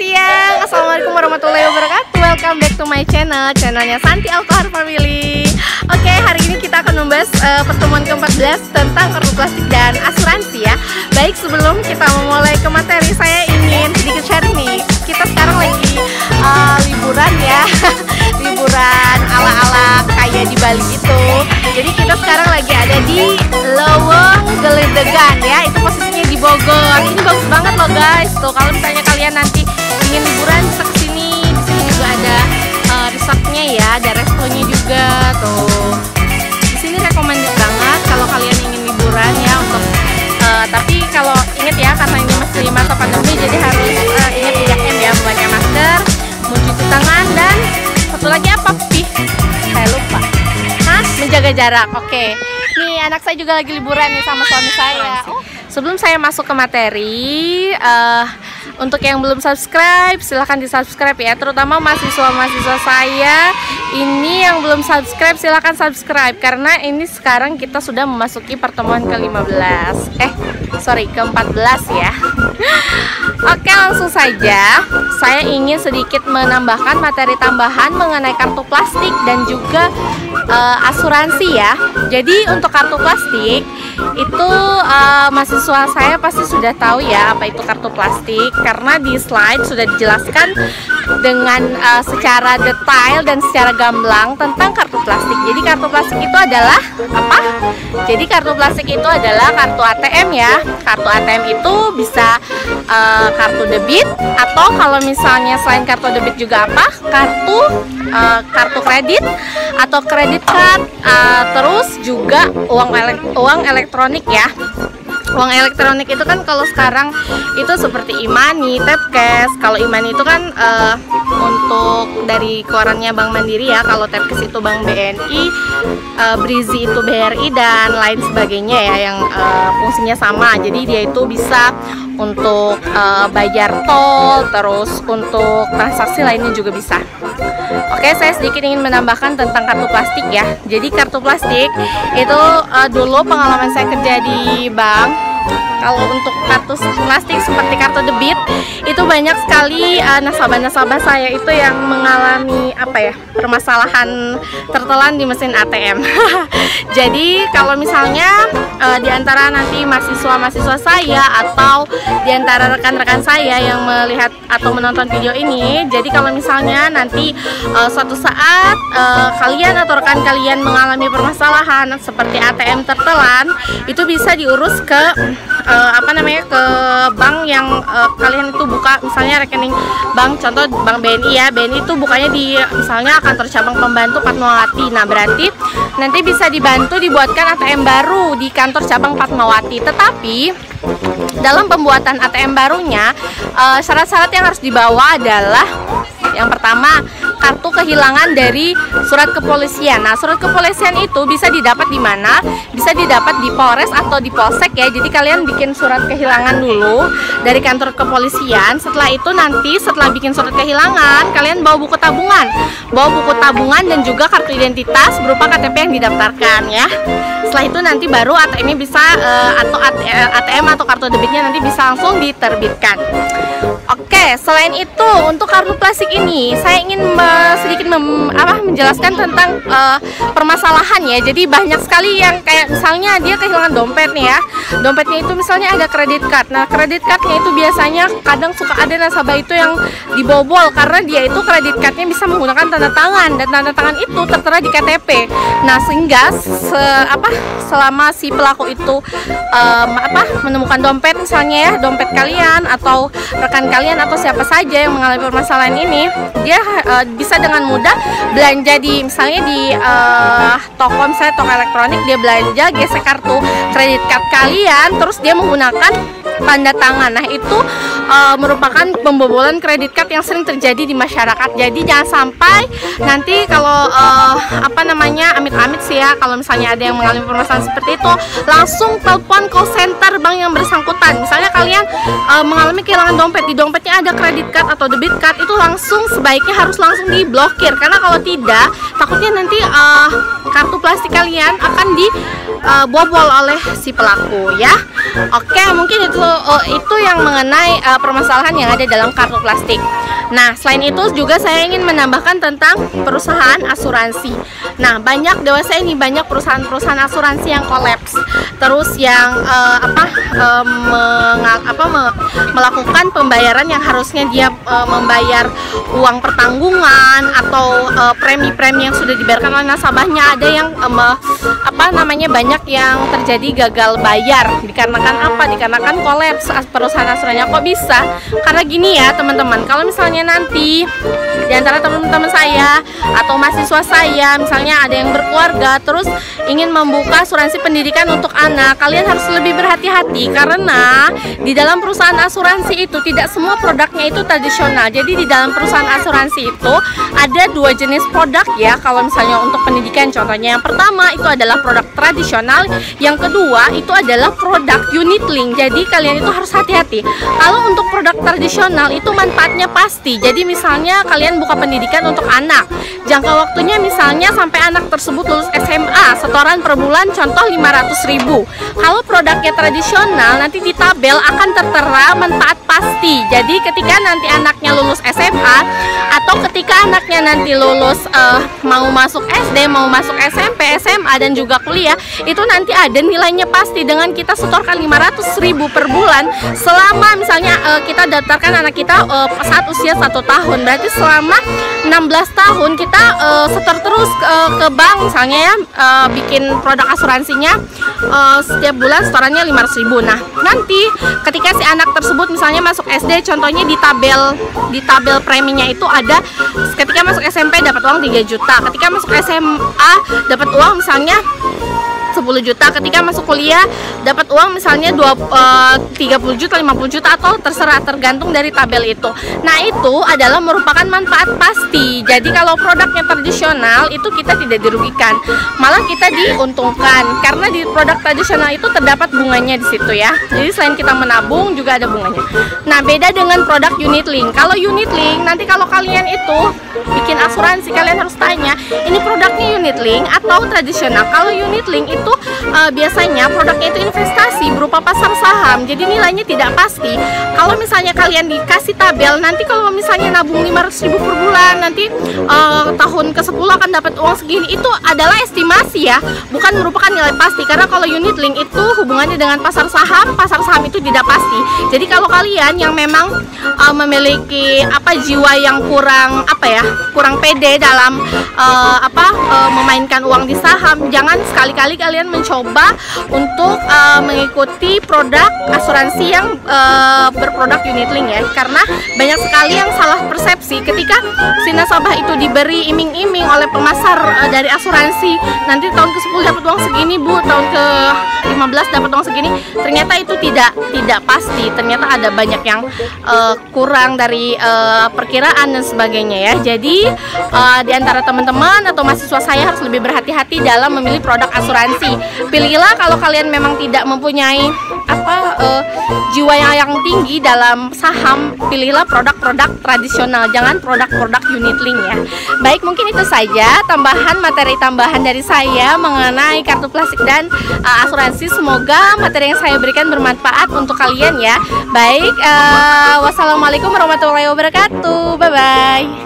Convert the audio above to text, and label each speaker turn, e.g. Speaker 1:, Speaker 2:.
Speaker 1: siang. Assalamualaikum warahmatullahi wabarakatuh. Welcome back to my channel, channelnya Santi Alkohar Family. Oke, hari ini kita akan membahas pertemuan ke-14 tentang kartu plastik dan asuransi ya. Baik, sebelum kita memulai ke materi, saya ingin sedikit sharing nih. Kita sekarang lagi liburan ya. Liburan ala-ala kayak di Bali itu. Jadi kita sekarang lagi ada di Lowong Geledegan ya. Itu posisinya di Bogor. Ini bagus banget loh guys. Tuh kalau misalnya kalian nanti ingin liburan bisa kesini. Di sini juga ada resortnya ya, ada restonya juga tuh. Di sini recommended banget kalau kalian ingin liburan ya untuk. Tapi kalau inget ya, karena ini masih masa pandemi, jadi harus ingat 3M ya, memakai masker, mencuci tangan, dan satu lagi apa Pih? Saya lupa. Menjaga jarak. Oke. Nih anak saya juga lagi liburan nih sama suami saya. Sebelum saya masuk ke materi, untuk yang belum subscribe silahkan di subscribe ya, terutama mahasiswa-mahasiswa saya ini yang belum subscribe silahkan subscribe, karena ini sekarang kita sudah memasuki pertemuan ke-15 ke-14 ya. Oke, langsung saja saya ingin sedikit menambahkan materi tambahan mengenai kartu plastik dan juga asuransi ya. Jadi untuk kartu plastik itu mahasiswa saya pasti sudah tahu ya apa itu kartu plastik, karena di slide sudah dijelaskan dengan secara detail dan secara gamblang tentang kartu plastik. Jadi kartu plastik itu adalah apa? Jadi kartu plastik itu adalah kartu ATM ya. Kartu ATM itu bisa kartu debit, atau kalau misalnya selain kartu debit juga apa? Kartu kredit atau kredit card, terus juga uang elektronik ya. Uang elektronik itu kan kalau sekarang itu seperti e-money, tap cash. Kalau e-money itu kan untuk dari keluarannya Bank Mandiri ya. Kalau tap cash itu Bank BNI, Brizi itu BRI, dan lain sebagainya ya, yang fungsinya sama. Jadi dia itu bisa untuk bayar tol, terus untuk transaksi lainnya juga bisa. Oke, saya sedikit ingin menambahkan tentang kartu plastik ya. Jadi kartu plastik itu dulu pengalaman saya kerja di bank. Kalau untuk kartu plastik seperti kartu debit itu banyak sekali nasabah-nasabah saya itu yang mengalami permasalahan tertelan di mesin ATM. Jadi kalau misalnya di antara nanti mahasiswa-mahasiswa saya atau di antara rekan-rekan saya yang melihat atau menonton video ini, jadi kalau misalnya nanti suatu saat kalian atau rekan kalian mengalami permasalahan seperti ATM tertelan, itu bisa diurus ke ke bank yang kalian itu buka, misalnya rekening bank, contoh Bank BNI ya. BNI itu bukanya di misalnya kantor cabang pembantu Fatmawati. Nah, berarti nanti bisa dibantu dibuatkan ATM baru di kantor cabang Fatmawati. Tetapi dalam pembuatan ATM barunya, syarat-syarat yang harus dibawa adalah yang pertama, kartu kehilangan dari surat kepolisian. Nah, surat kepolisian itu bisa didapat di mana? Bisa didapat di Polres atau di Polsek ya. Jadi kalian bikin surat kehilangan dulu dari kantor kepolisian. Setelah itu nanti setelah bikin surat kehilangan, kalian bawa buku tabungan. Bawa buku tabungan dan juga kartu identitas berupa KTP yang didaftarkan ya. Setelah itu nanti baru ATM-nya bisa ATM atau kartu debitnya nanti bisa langsung diterbitkan. Oke, selain itu untuk kartu plastik ini saya ingin sedikit menjelaskan tentang permasalahan ya. Jadi banyak sekali yang kayak misalnya dia kehilangan dompet nih ya. Dompetnya itu misalnya ada kredit card. Nah, kredit cardnya itu biasanya kadang suka ada nasabah itu yang dibobol karena dia itu kredit cardnya bisa menggunakan tanda tangan, dan tanda tangan itu tertera di KTP. Nah, sehingga selama si pelaku itu menemukan dompet misalnya ya, dompet kalian atau rekan kalian atau siapa saja yang mengalami permasalahan ini, dia bisa dengan mudah belanja di misalnya di toko, misalnya toko elektronik, dia belanja gesek kartu kredit card kalian, terus dia menggunakan tanda tangan. Nah, itu merupakan pembobolan kredit card yang sering terjadi di masyarakat. Jadi jangan sampai nanti kalau amit-amit sih ya, kalau misalnya ada yang mengalami permasalahan seperti itu, langsung telepon call center bank yang bersangkutan. Misalnya kalian mengalami kehilangan dompet, di dompetnya ada kredit card atau debit card, itu langsung sebaiknya harus langsung diblokir, karena kalau tidak takutnya nanti kartu plastik kalian akan dibobol oleh si pelaku ya. Oke, mungkin itu kalau itu yang mengenai permasalahan yang ada dalam kartu plastik. Nah, selain itu juga saya ingin menambahkan tentang perusahaan asuransi. Nah, banyak dewasa ini banyak perusahaan-perusahaan asuransi yang kolaps, terus yang melakukan pembayaran yang harusnya dia membayar uang pertanggungan atau premi-premi yang sudah dibayarkan oleh nasabahnya, ada yang banyak yang terjadi gagal bayar dikarenakan apa? Dikarenakan kolaps perusahaan asuransinya. Kok bisa? Karena gini ya teman-teman, kalau misalnya nanti di antara teman-teman saya atau mahasiswa saya misalnya ada yang berkeluarga terus ingin membuka asuransi pendidikan untuk anak, kalian harus lebih berhati-hati karena di dalam perusahaan asuransi itu tidak semua produknya itu tradisional. Jadi di dalam perusahaan asuransi itu ada dua jenis produk ya. Kalau misalnya untuk pendidikan contohnya, yang pertama itu adalah produk tradisional, yang kedua itu adalah produk unit link. Jadi kalian itu harus hati-hati. Kalau untuk produk tradisional itu manfaatnya pasti. Jadi misalnya kalian buka pendidikan untuk anak, jangka waktunya misalnya sampai anak tersebut lulus SMA, setoran per bulan contoh 500.000. Kalau produknya tradisional nanti di tabel akan tertera manfaat pasti. Jadi ketika nanti anaknya lulus SMA atau ketika anaknya nanti lulus mau masuk SD, mau masuk SMP, SMA dan juga kuliah, itu nanti ada nilainya pasti dengan kita setorkan 500.000 per bulan selama misalnya kita daftarkan anak kita saat usia 1 tahun. Berarti selama 16 tahun kita setor terus ke bank misalnya ya, bikin produk asuransinya setiap bulan setorannya 500.000. Nah, nanti ketika si anak tersebut misalnya masuk SD, contohnya di tabel preminya itu ada ketika masuk SMP dapat uang 3 juta, ketika masuk SMA dapat uang misalnya 10 juta, ketika masuk kuliah dapat uang misalnya 30 juta, 50 juta atau terserah tergantung dari tabel itu. Nah, itu adalah merupakan manfaat pasti. Jadi kalau produknya tradisional itu kita tidak dirugikan, malah kita diuntungkan karena di produk tradisional itu terdapat bunganya di situ ya. Jadi selain kita menabung juga ada bunganya. Nah, beda dengan produk unit link. Kalau unit link nanti kalau kalian itu bikin asuransi kalian harus tanya, ini produknya unit link atau tradisional. Kalau unit link itu biasanya produknya itu investasi berupa pasar saham, jadi nilainya tidak pasti. Kalau misalnya kalian dikasih tabel, nanti kalau misalnya nabung 500.000 per bulan, nanti tahun ke-10 akan dapat uang segini, itu adalah estimasi ya, bukan merupakan nilai pasti. Karena kalau unit link itu hubungannya dengan pasar saham itu tidak pasti. Jadi kalau kalian yang memang memiliki jiwa yang kurang pede dalam memainkan uang di saham, jangan sekali-kali kalian mencoba untuk mengikuti produk asuransi yang berproduk unit link ya, karena banyak sekali yang salah persepsi ketika si nasabah itu diberi iming-iming oleh pemasar dari asuransi, nanti tahun ke-10 dapat uang segini Bu, tahun ke-15 dapat uang segini, ternyata itu tidak pasti, ternyata ada banyak yang kurang dari perkiraan dan sebagainya ya. Jadi di antara teman-teman atau mahasiswa saya harus lebih berhati-hati dalam memilih produk asuransi. Pilihlah kalau kalian memang tidak mempunyai jiwa yang tinggi dalam saham, pilihlah produk-produk tradisional, jangan produk-produk unit link ya. Baik, mungkin itu saja materi tambahan dari saya mengenai kartu plastik dan asuransi. Semoga materi yang saya berikan bermanfaat untuk kalian ya. Baik, wassalamualaikum warahmatullahi wabarakatuh. Bye bye.